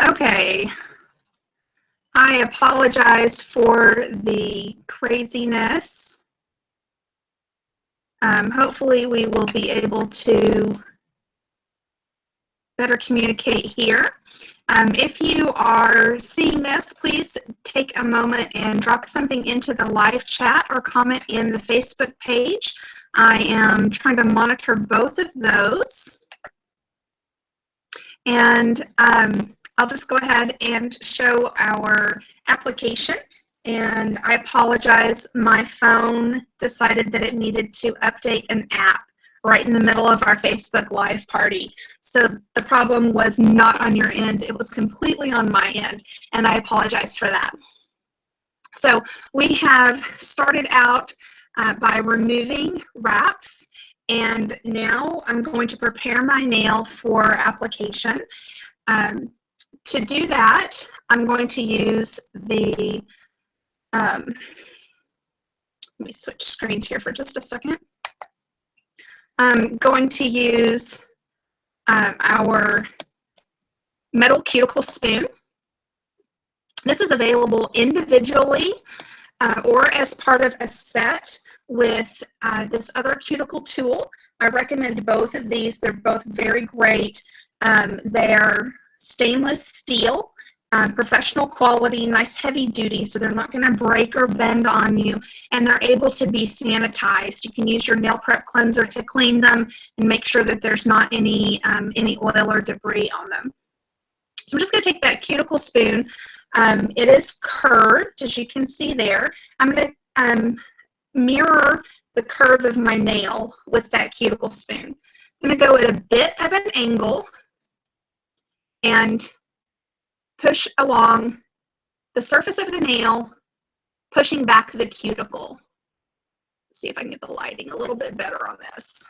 Okay. I apologize for the craziness. Hopefully we will be able to better communicate here. If you are seeing this, please take a moment and drop something into the live chat or comment in the Facebook page. I am trying to monitor both of those. And I'll just go ahead and show our application. And I apologize, my phone decided that it needed to update an app right in the middle of our Facebook Live party. So the problem was not on your end, it was completely on my end, and I apologize for that. So we have started out by removing wraps, and now I'm going to prepare my nail for application. To do that, I'm going to use the, let me switch screens here for just a second. I'm going to use our metal cuticle spoon. This is available individually or as part of a set with this other cuticle tool. I recommend both of these. They're both very great. They're stainless steel, professional quality, nice heavy duty, so they're not going to break or bend on you, and they're able to be sanitized. You can use your nail prep cleanser to clean them and make sure that there's not any oil or debris on them. So I'm just going to take that cuticle spoon. It is curved, as you can see there. I'm going to mirror the curve of my nail with that cuticle spoon. I'm going to go at a bit of an angle and push along the surface of the nail, pushing back the cuticle. Let's see if I can get the lighting a little bit better on this.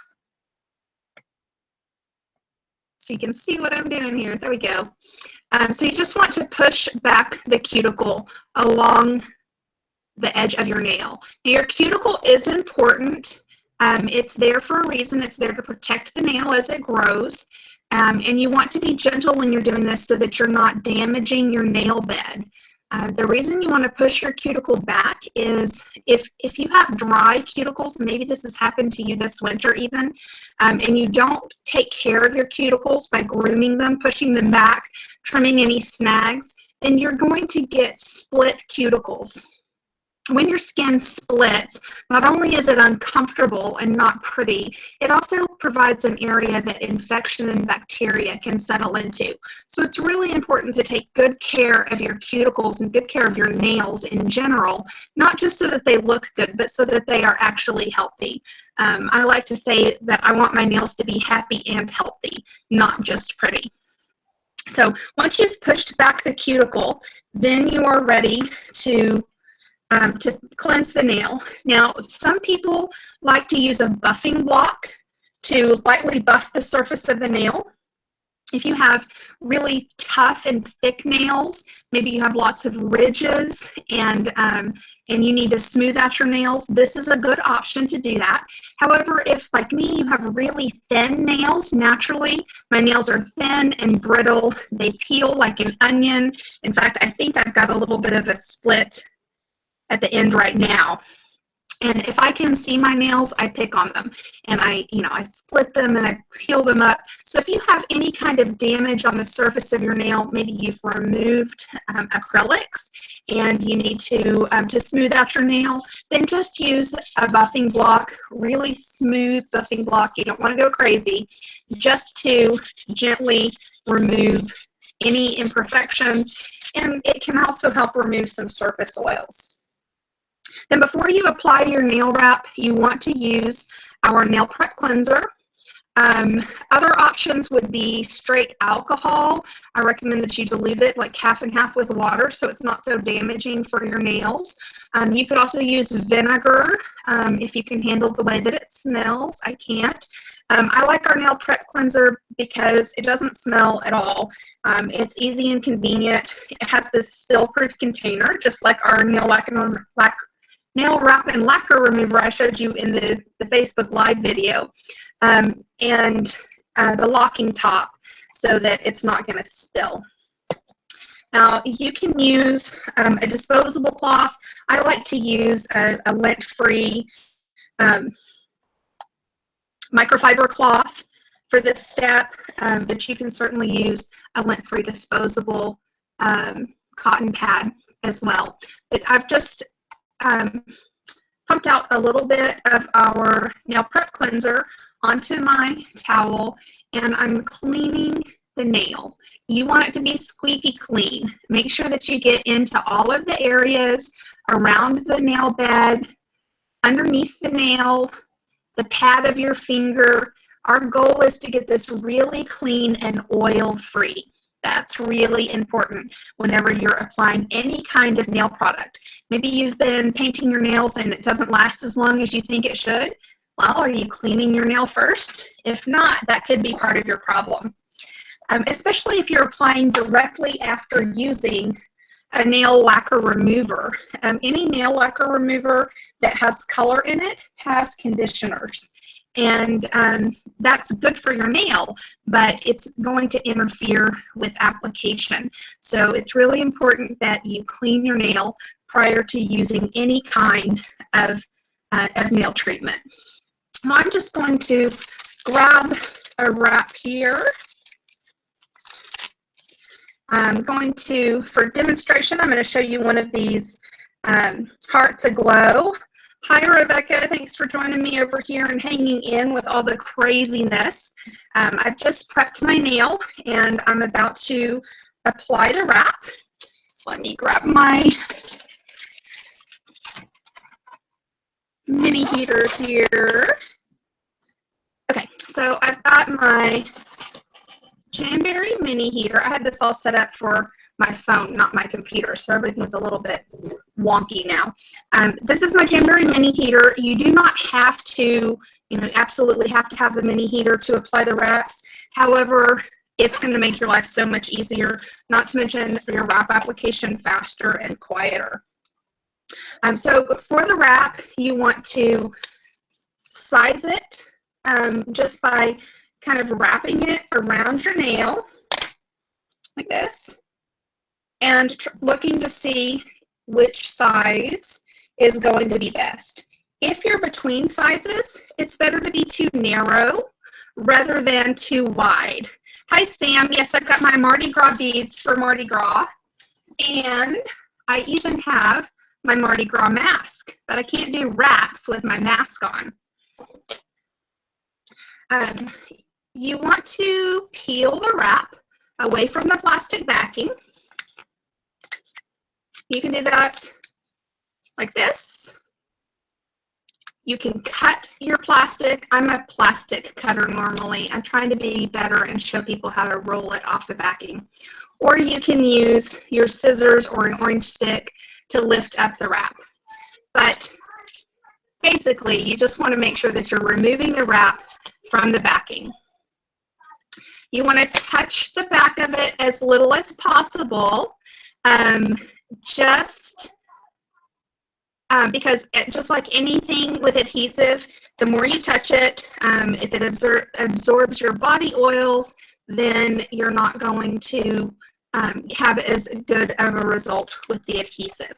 So you can see what I'm doing here. There we go. So you just want to push back the cuticle along the edge of your nail. Now, your cuticle is important. It's there for a reason. It's there to protect the nail as it grows. And you want to be gentle when you're doing this so that you're not damaging your nail bed. The reason you want to push your cuticle back is if you have dry cuticles, maybe this has happened to you this winter even, and you don't take care of your cuticles by grooming them, pushing them back, trimming any snags, then you're going to get split cuticles. When your skin splits, not only is it uncomfortable and not pretty, it also provides an area that infection and bacteria can settle into. So it's really important to take good care of your cuticles and good care of your nails in general, not just so that they look good, but so that they are actually healthy. I like to say that I want my nails to be happy and healthy, not just pretty. So once you've pushed back the cuticle, then you are ready to cleanse the nail. Now, some people like to use a buffing block to lightly buff the surface of the nail. If you have really tough and thick nails, maybe you have lots of ridges and you need to smooth out your nails, this is a good option to do that. However, if like me, you have really thin nails, naturally, my nails are thin and brittle. They peel like an onion. In fact, I think I've got a little bit of a split at the end right now. And if I can see my nails, I pick on them and I split them and I peel them up. So if you have any kind of damage on the surface of your nail, maybe you've removed acrylics and you need to smooth out your nail, then just use a buffing block, really smooth buffing block. You don't want to go crazy, just to gently remove any imperfections, and it can also help remove some surface oils. Then before you apply your nail wrap, you want to use our nail prep cleanser. Other options would be straight alcohol. I recommend that you dilute it like half and half with water so it's not so damaging for your nails. You could also use vinegar if you can handle the way that it smells. I can't. I like our nail prep cleanser because it doesn't smell at all. It's easy and convenient. It has this spill-proof container, just like our nail wrap and lacquer remover I showed you in the Facebook Live video, and the locking top so that it's not going to spill. Now, you can use a disposable cloth. I like to use a lint-free microfiber cloth for this step, but you can certainly use a lint-free disposable cotton pad as well. But I've just pumped out a little bit of our nail prep cleanser onto my towel, and I'm cleaning the nail. You want it to be squeaky clean. Make sure that you get into all of the areas around the nail bed, underneath the nail, the pad of your finger. Our goal is to get this really clean and oil-free. That's really important whenever you're applying any kind of nail product. Maybe you've been painting your nails and it doesn't last as long as you think it should. Well, are you cleaning your nail first? If not, that could be part of your problem. Especially if you're applying directly after using a nail lacquer remover. Any nail lacquer remover that has color in it has conditioners. And that's good for your nail, but it's going to interfere with application. So it's really important that you clean your nail prior to using any kind of nail treatment. Now I'm just going to grab a wrap here. I'm going to, for demonstration, I'm going to show you one of these hearts aglow. Hi, Rebecca. Thanks for joining me over here and hanging in with all the craziness. I've just prepped my nail, and I'm about to apply the wrap. Let me grab my mini heater here. Okay, so I've got my Jamberry mini heater. I had this all set up for my phone, not my computer, so everything's a little bit wonky now. This is my Jamberry mini heater. You do not have to, absolutely have to have the mini heater to apply the wraps. However, it's going to make your life so much easier, not to mention your wrap application faster and quieter. So for the wrap, you want to size it just by kind of wrapping it around your nail like this and looking to see which size is going to be best. If you're between sizes, it's better to be too narrow rather than too wide. Hi, Sam. Yes, I've got my Mardi Gras beads for Mardi Gras, and I even have my Mardi Gras mask, but I can't do wraps with my mask on. You want to peel the wrap away from the plastic backing. You can do that like this. You can cut your plastic. I'm a plastic cutter normally. I'm trying to be better and show people how to roll it off the backing. Or you can use your scissors or an orange stick to lift up the wrap. But basically, you just want to make sure that you're removing the wrap from the backing. You want to touch the back of it as little as possible, because just like anything with adhesive, the more you touch it, if it absorbs your body oils, then you're not going to have as good of a result with the adhesive.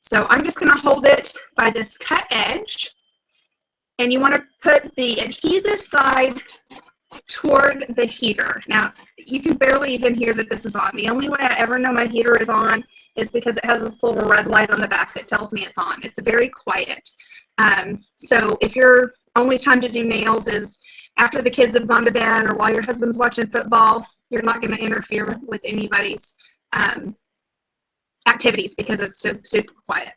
So I'm just going to hold it by this cut edge, and you want to put the adhesive side toward the heater. Now, you can barely even hear that this is on. The only way I ever know my heater is on is because it has this little red light on the back that tells me it's on. It's very quiet. So if your only time to do nails is after the kids have gone to bed or while your husband's watching football, you're not going to interfere with anybody's activities because it's super quiet.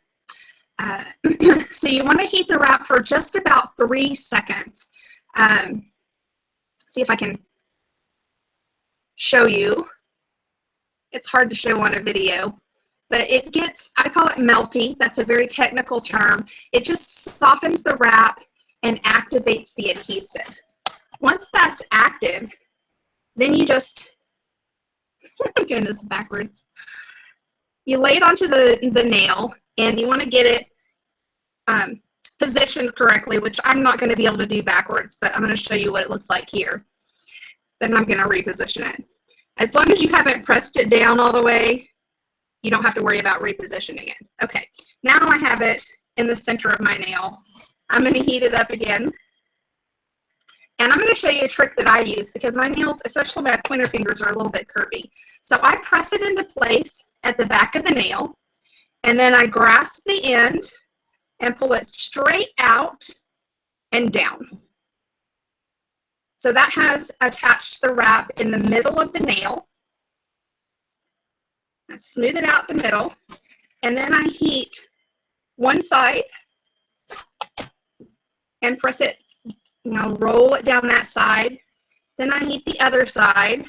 So you want to heat the wrap for just about 3 seconds. See if I can show you. It's hard to show on a video, but it gets, I call it melty. That's a very technical term. It just softens the wrap and activates the adhesive. Once that's active, then you just, I'm doing this backwards. You lay it onto the nail, and you want to get it positioned correctly, which I'm not going to be able to do backwards, but I'm going to show you what it looks like here. Then I'm going to reposition it. As long as you haven't pressed it down all the way, you don't have to worry about repositioning it. Okay, now I have it in the center of my nail. I'm going to heat it up again. And I'm going to show you a trick that I use because my nails, especially my pointer fingers, are a little bit curvy. So I press it into place at the back of the nail, and then I grasp the end and pull it straight out and down. So that has attached the wrap in the middle of the nail. I smooth it out the middle, and then I heat one side and press it, roll it down that side. Then I heat the other side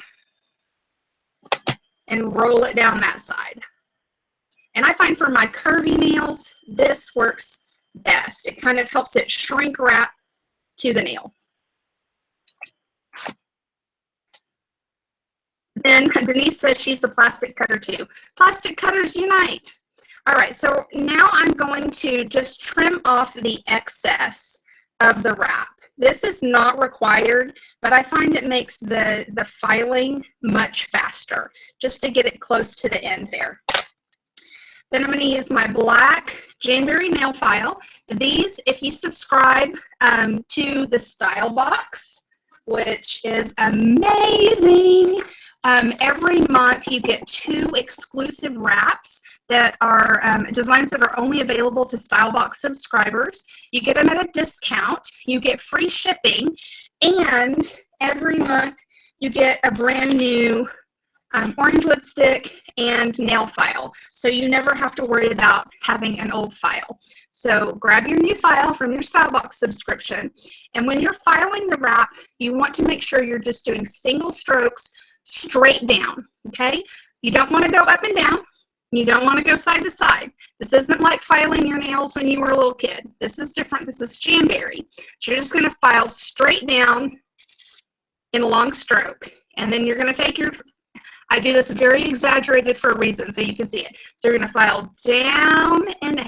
and roll it down that side. And I find for my curvy nails, this works best. It kind of helps it shrink wrap to the nail. Then Denise says she's a plastic cutter too. Plastic cutters unite. All right, so now I'm going to just trim off the excess of the wrap. This is not required, but I find it makes the filing much faster, just to get it close to the end there. Then I'm going to use my black Jamberry nail file. These, if you subscribe to the Style Box, which is amazing, every month you get 2 exclusive wraps that are designs that are only available to Style Box subscribers. You get them at a discount, you get free shipping, and every month you get a brand new orange wood stick and nail file. So you never have to worry about having an old file. So grab your new file from your Style Box subscription, and when you're filing the wrap, you want to make sure you're just doing single strokes straight down, okay? You don't want to go up and down. You don't want to go side to side. This isn't like filing your nails when you were a little kid. This is different. This is Jamberry. So you're just going to file straight down in a long stroke. And then you're going to take your, I do this very exaggerated for a reason so you can see it. So you're going to file down and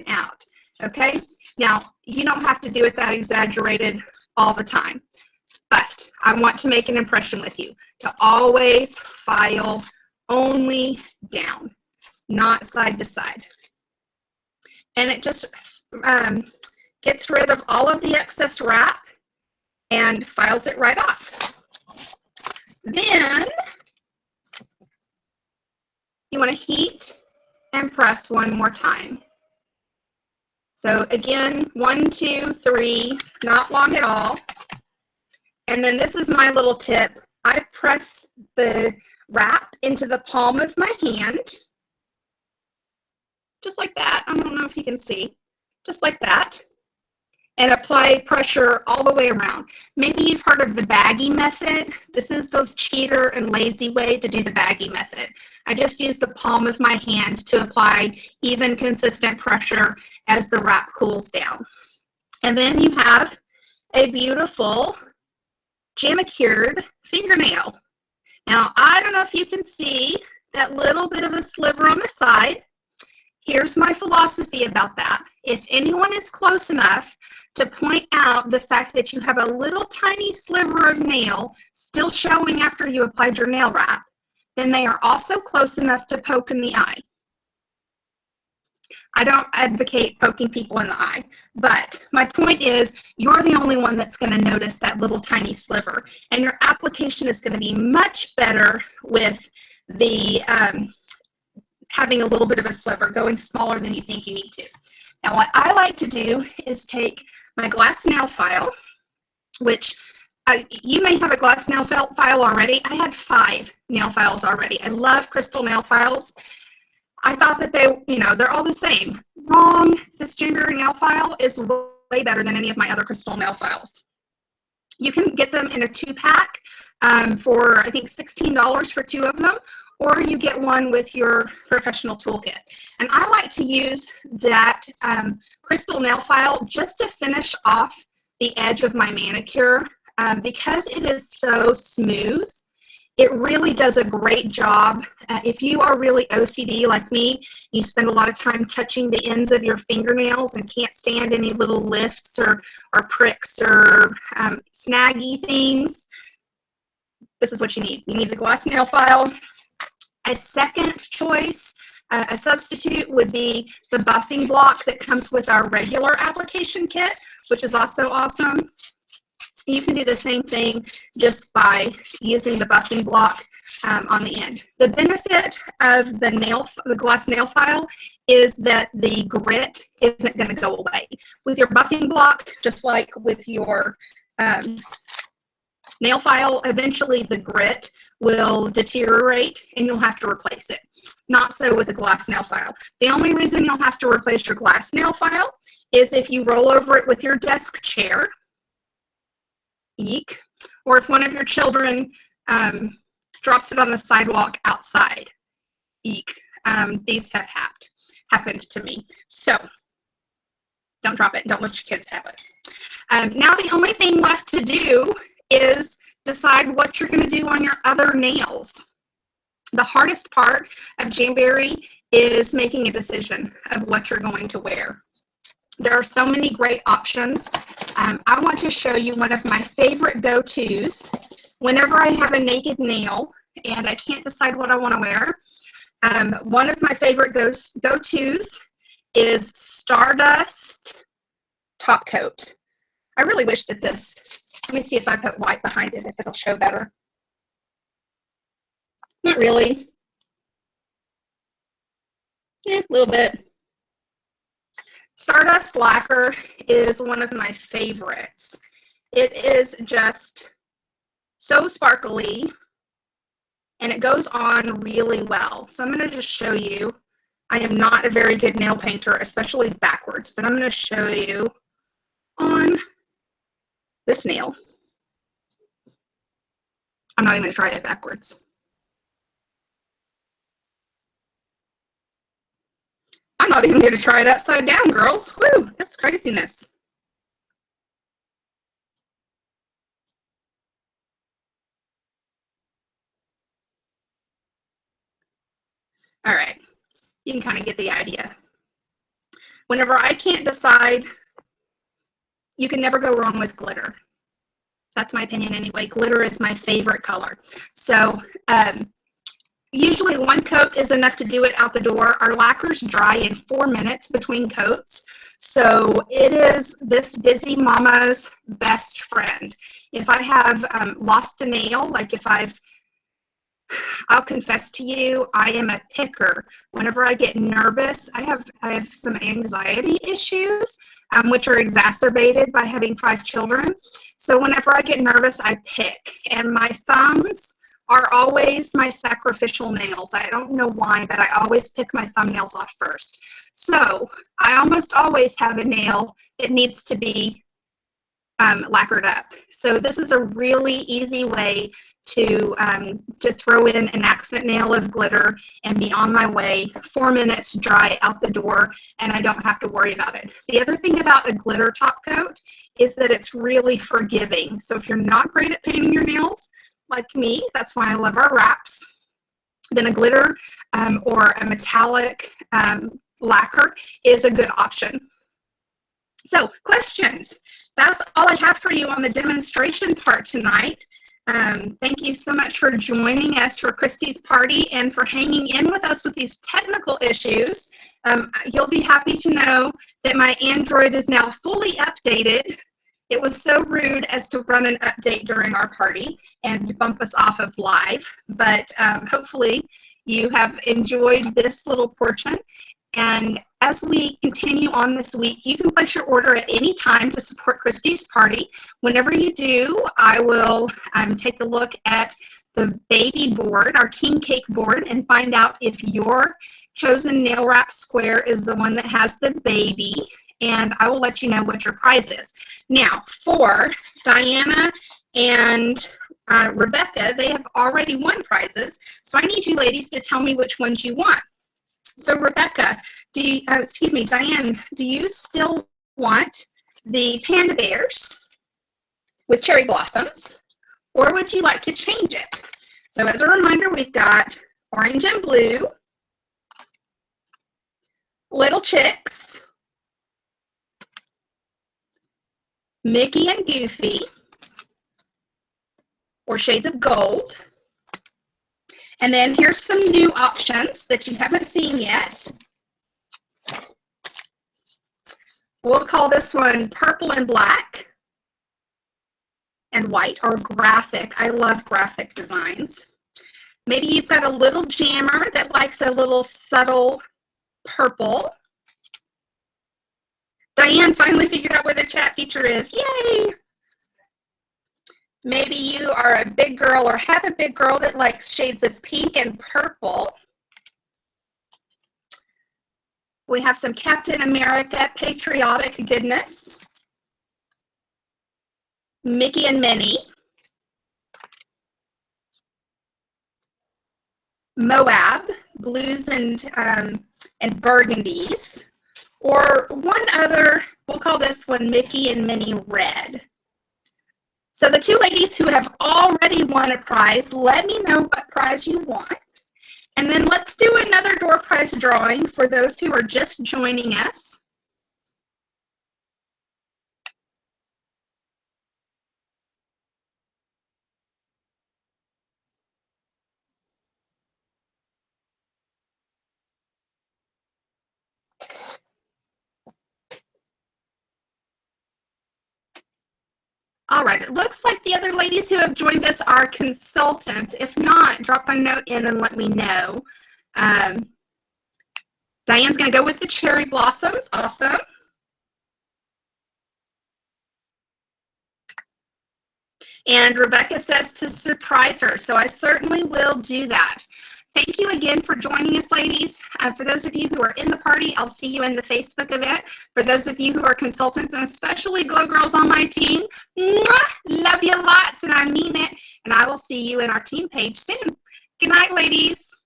out, okay? Now, you don't have to do it that exaggerated all the time, but I want to make an impression with you to always file only down, not side to side. And it just gets rid of all of the excess wrap and files it right off. Then you want to heat and press one more time. So again, 1, 2, 3, not long at all. And then this is my little tip. I press the wrap into the palm of my hand, just like that. I don't know if you can see, just like that, and apply pressure all the way around. Maybe you've heard of the baggy method. This is the cheater and lazy way to do the baggy method. I just use the palm of my hand to apply even, consistent pressure as the wrap cools down. And then you have a beautiful manicured fingernail. Now, I don't know if you can see that little bit of a sliver on the side. Here's my philosophy about that. If anyone is close enough to point out the fact that you have a little tiny sliver of nail still showing after you applied your nail wrap, then they are also close enough to poke in the eye. I don't advocate poking people in the eye, but my point is you're the only one that's going to notice that little tiny sliver, and your application is going to be much better with the having a little bit of a sliver, going smaller than you think you need to. Now, what I like to do is take my glass nail file, which you may have a glass nail file already. I had 5 nail files already. I love crystal nail files. I thought that they're all the same. Wrong. This Jamberry nail file is way better than any of my other crystal nail files. You can get them in a 2-pack for, I think, $16 for 2 of them, or you get one with your professional toolkit. And I like to use that crystal nail file just to finish off the edge of my manicure because it is so smooth. It really does a great job. If you are really OCD like me, you spend a lot of time touching the ends of your fingernails and can't stand any little lifts or pricks or snaggy things, this is what you need. You need the glass nail file. A second choice, a substitute, would be the buffing block that comes with our regular application kit, which is also awesome. You can do the same thing just by using the buffing block on the end. The benefit of the glass nail file is that the grit isn't going to go away. With your buffing block, just like with your nail file, eventually the grit will deteriorate and you'll have to replace it. Not so with a glass nail file. The only reason you'll have to replace your glass nail file is if you roll over it with your desk chair, eek, or if one of your children drops it on the sidewalk outside, eek. These have happened to me. So don't drop it. Don't let your kids have it. Now the only thing left to do is decide what you're going to do on your other nails. The hardest part of Jamberry is making a decision of what you're going to wear. There are so many great options. I want to show you one of my favorite go-tos. Whenever I have a naked nail and I can't decide what I want to wear, one of my favorite go-tos is Stardust Top Coat. I really wish that this, let me see if I put white behind it, if it'll show better. Not really. A little bit. Stardust Lacquer is one of my favorites. It is just so sparkly and it goes on really well. So I'm going to just show you. I am not a very good nail painter, especially backwards, but I'm going to show you on this nail. I'm not even going to try it backwards. I'm not even going to try it upside down, girls. Woo, that's craziness. All right, you can kind of get the idea. Whenever I can't decide, you can never go wrong with glitter. That's my opinion anyway. Glitter is my favorite color. So usually one coat is enough to do it out the door. Our lacquers dry in 4 minutes between coats. So it is this busy mama's best friend. If I have lost a nail, like if I'll confess to you, I am a picker. Whenever I get nervous, I have some anxiety issues, which are exacerbated by having 5 children. So whenever I get nervous, I pick, and my thumbs are always my sacrificial nails. I don't know why, but I always pick my thumbnails off first. So I almost always have a nail that needs to be lacquered up. So this is a really easy way to throw in an accent nail of glitter and be on my way. 4 minutes, dry out the door, and I don't have to worry about it. The other thing about a glitter top coat is that it's really forgiving. So if you're not great at painting your nails, like me, that's why I love our wraps, then a glitter or a metallic lacquer is a good option. So questions? That's all I have for you on the demonstration part tonight. Thank you so much for joining us for Christy's party and for hanging in with us with these technical issues. You'll be happy to know that my Android is now fully updated. It was so rude as to run an update during our party and bump us off of live, but hopefully you have enjoyed this little portion. And as we continue on this week, you can place your order at any time to support Christy's party. Whenever you do, I will take a look at the baby board, our king cake board, and find out if your chosen nail wrap square is the one that has the baby, and I will let you know what your prize is. Now, for Diana and Rebecca, they have already won prizes, so I need you ladies to tell me which ones you want. So Rebecca, Diane, do you still want the panda bears with cherry blossoms, or would you like to change it? So as a reminder, we've got orange and blue, little chicks, Mickey and Goofy, or shades of gold. And then here's some new options that you haven't seen yet. We'll call this one purple and black and white, or graphic. I love graphic designs. Maybe you've got a little jammer that likes a little subtle purple. Diane finally figured out where the chat feature is. Yay! Maybe you are a big girl or have a big girl that likes shades of pink and purple. We have some Captain America patriotic goodness. Mickey and Minnie. Moab, blues and burgundies. Or one other, we'll call this one Mickey and Minnie Red. So the two ladies who have already won a prize, let me know what prize you want. And then let's do another door prize drawing for those who are just joining us. All right, it looks like the other ladies who have joined us are consultants. If not, drop a note in and let me know. Diane's going to go with the cherry blossoms. Awesome. And Rebecca says to surprise her, so I certainly will do that. Thank you again for joining us, ladies. For those of you who are in the party, I'll see you in the Facebook event. For those of you who are consultants, and especially Glow Girls on my team, mwah, love you lots, and I mean it. And I will see you in our team page soon. Good night, ladies.